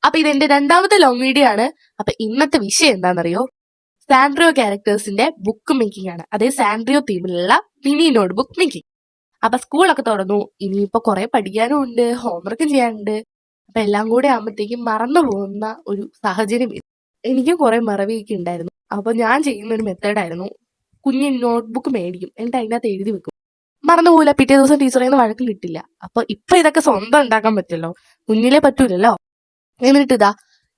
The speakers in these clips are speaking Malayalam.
അപ്പൊ ഇതെന്റെ രണ്ടാമത്തെ ലോങ് വീഡിയോ ആണ്. അപ്പൊ ഇന്നത്തെ വിഷയം എന്താണെന്നറിയോ? സാൻഡ്രിയോ ക്യാരക്ടേഴ്സിന്റെ ബുക്ക് മേക്കിംഗ് ആണ്. അതേ സാൻഡ്രിയോ തീമിലുള്ള മിനി നോട്ട് ബുക്ക് മേക്കിംഗ്. അപ്പൊ സ്കൂളൊക്കെ തുറന്നു, ഇനിയിപ്പോ കുറെ പഠിക്കാനും ഉണ്ട്, ഹോംവർക്കും ചെയ്യാനുണ്ട്. അപ്പൊ എല്ലാം കൂടെ ആകുമ്പോഴത്തേക്കും മറന്നു പോകുന്ന ഒരു സാഹചര്യം വരും. എനിക്കും കുറെ മറവിയൊക്കെ ഉണ്ടായിരുന്നു. അപ്പൊ ഞാൻ ചെയ്യുന്ന ഒരു മെത്തേഡായിരുന്നു, കുഞ്ഞ് നോട്ട്ബുക്ക് മേടിക്കും, എന്നിട്ട് അതിനകത്ത് എഴുതി വെക്കും. മറന്നുപോകില്ല, പിറ്റേ ദിവസം ടീച്ചറിൽ നിന്ന് വഴക്കും കിട്ടില്ല. അപ്പൊ ഇപ്പൊ ഇതൊക്കെ സ്വന്തം ഉണ്ടാക്കാൻ പറ്റുമല്ലോ, കുഞ്ഞിലെ പറ്റൂലല്ലോ. എന്നിട്ട്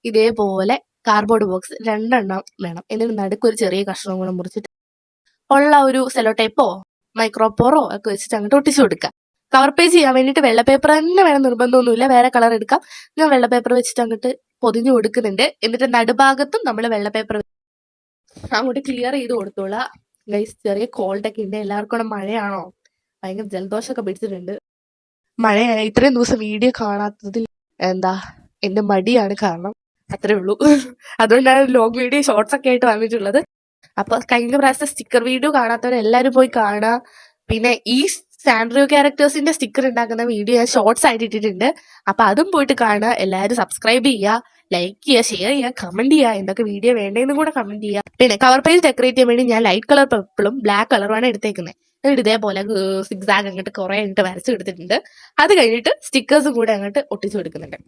ഇതേപോലെ കാർഡ്ബോർഡ് ബോക്സ് 2 വേണം. എന്നിട്ട് നടുക്ക് ഒരു ചെറിയ കഷ്ണം കൂടെ മുറിച്ചിട്ട് ഉള്ള ഒരു സെലോ ടേപ്പോ മൈക്രോപോറോ ഒക്കെ വെച്ചിട്ട് അങ്ങോട്ട് ഒട്ടിച്ചു കൊടുക്കുക. കവർ പേജ് ചെയ്യാൻ വേണ്ടിയിട്ട് വെള്ള പേപ്പർ തന്നെ വേണം, നിർബന്ധമൊന്നുമില്ല, വേറെ കളർ എടുക്കാം. ഞാൻ വെള്ള പേപ്പർ വെച്ചിട്ട് അങ്ങോട്ട് പൊതിഞ്ഞു കൊടുക്കുന്നുണ്ട്. എന്നിട്ട് നടുഭാഗത്തും നമ്മൾ വെള്ള പേപ്പർ അങ്ങോട്ട് ക്ലിയർ ചെയ്ത് കൊടുത്തോളാം. ഗൈസ്, ചെറിയ കോൾഡൊക്കെ ഉണ്ട്. എല്ലാവർക്കും കൂടെ മഴയാണോ? ഭയങ്കര ജലദോഷമൊക്കെ പിടിച്ചിട്ടുണ്ട്. മഴയാണ്. ഇത്രയും ദിവസം വീഡിയോ കാണാത്തതിൽ എന്റെ മടിയാണ് കാരണം. അത്രേ ഉള്ളൂ. അതുകൊണ്ടാണ് ലോങ് വീഡിയോ ഷോർട്സ് ഒക്കെ ആയിട്ട് വന്നിട്ടുള്ളത്. അപ്പൊ കഴിഞ്ഞ പ്രാവശ്യത്തെ സ്റ്റിക്കർ വീഡിയോ കാണാത്തവരെല്ലാരും പോയി കാണുക. പിന്നെ ഈ സാൻഡ്രിയോ ക്യാരക്ടേഴ്സിന്റെ സ്റ്റിക്കർ ഉണ്ടാക്കുന്ന വീഡിയോ ഞാൻ ഷോർട്സ് ആയിട്ട് ഇട്ടിട്ടുണ്ട്. അപ്പൊ അതും പോയിട്ട് കാണുക. എല്ലാവരും സബ്സ്ക്രൈബ് ചെയ്യുക, ലൈക്ക് ചെയ്യുക, ഷെയർ ചെയ്യുക, കമന്റ് ചെയ്യുക. എന്തൊക്കെ വീഡിയോ വേണ്ടതെന്നും കൂടെ കമന്റ് ചെയ്യുക. പിന്നെ കവർ പേജ് ഡെക്കറേറ്റ് ചെയ്യാൻ വേണ്ടി ഞാൻ ലൈറ്റ് കളർ പർപ്പിളും ബ്ലാക്ക് കളറുമാണ് എടുത്തേക്കുന്നത്. എന്നിട്ട് ഇതേപോലെ സിക്സാഗ് അങ്ങോട്ട് കുറെ അങ്ങോട്ട് വരച്ചു കൊടുത്തിട്ടുണ്ട്. അത് കഴിഞ്ഞിട്ട് സ്റ്റിക്കേഴ്സും കൂടെ അങ്ങോട്ട് ഒട്ടിച്ചു കൊടുക്കുന്നുണ്ട്.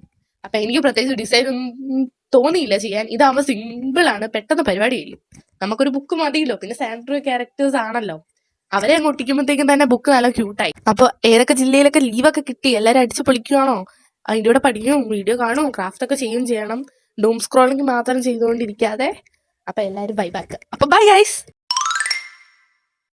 അപ്പൊ എനിക്ക് പ്രത്യേകിച്ച് ഡിസൈൻ ഒന്നും തോന്നിയില്ല ചെയ്യാൻ. ഇതാകുമ്പോൾ സിമ്പിൾ ആണ്, പെട്ടെന്ന് പരിപാടി ചെയ്യും. നമുക്കൊരു ബുക്ക് മതിയല്ലോ. പിന്നെ സാൻഡ്രിയോ ക്യാരക്ടേഴ്സ് ആണല്ലോ, അവരെ അങ്ങ് ഒട്ടിക്കുമ്പോഴത്തേക്കും തന്നെ ബുക്ക് നല്ല ക്യൂട്ടായി. അപ്പൊ ഏതൊക്കെ ജില്ലയിലൊക്കെ ലീവൊക്കെ കിട്ടി, എല്ലാവരും അടിച്ചു പൊളിക്കുവാണോ? അതിൻ്റെ കൂടെ പഠിക്കും, വീഡിയോ കാണും, ക്രാഫ്റ്റ് ഒക്കെ ചെയ്യും ചെയ്യണം. ഡൂം സ്ക്രോളിംഗ് മാത്രം ചെയ്തുകൊണ്ടിരിക്കാതെ. അപ്പൊ എല്ലാവരും ബൈ ബാക്ക്. അപ്പൊ ബൈ ഗൈസ്.